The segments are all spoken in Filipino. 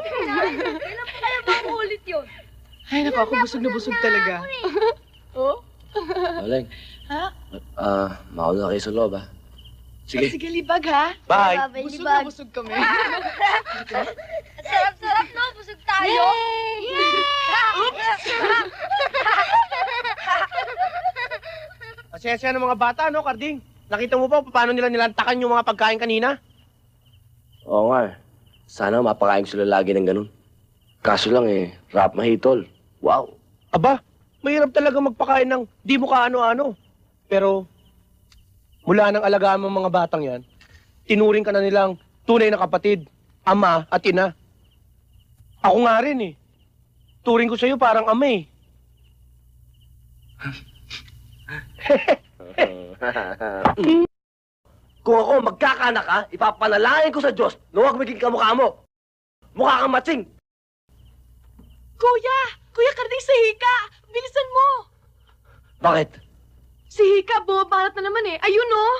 Kailan pa kaya makulit yun? Ay, naku, ako busog na busog talaga. Oh? Maleng. Ha? Mauna kayo sa loob, ha? Sige. Sige, libag, ha? Bye! Busog na busog kami. Sarap-sarap, no? Busog tayo. Pasensya ng mga bata, no, Karding? Nakita mo ba paano nila nilantakan yung mga pagkain kanina? Oo nga, eh. Sana mapakain ko sila lagi ng ganun. Kaso lang, rap mahitol. Wow! Aba, mahirap talaga magpakain ng di mo kaano-ano. Pero, mula nang alagaan mo mga batang yan, tinuring ka na nilang tunay na kapatid, ama at ina. Ako nga rin eh. Turing ko sa'yo parang ama eh. Kung ako magkakanak ka, ipapanalangin ko sa Diyos na huwag maging kamukha mo. Mukha kang matsing. Kuya! Kuya Karding, si Hika! Bilisan mo! Bakit? Si Hika, bumabalat na naman eh. Ayun, oh!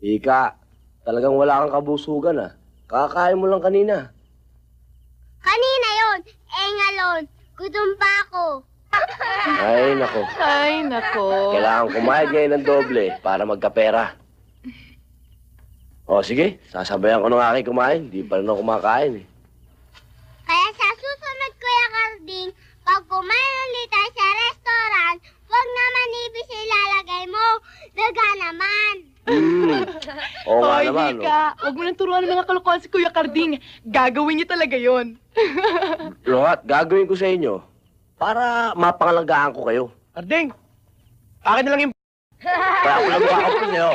Ika, talagang wala kang kabusugan, ah. Kakain mo lang kanina. Kanina yon, ngalon. Gutom pa ako. Ay, nako. Ay, nako. Kailangan kumayad ngayon ng doble para magkapera. O, sige. Sasabayan ko ng aking kumain. Di pa rin ako kumakain, eh. Kaya sa susunod, Kuya Karding, pag kumain ulit tayo sa restaurant, huwag naman ibis ilalagay mo. Daga naman. Oo nga Hoy, naman, Hika, huwag mo nang turuan ng mga kalokohan si Kuya Karding. Gagawin niya talaga yon. Lahat, gagawin ko sa inyo para mapangalagaan ko kayo. Karding, akin na lang yung... Kaya ako lang makakapin niyo.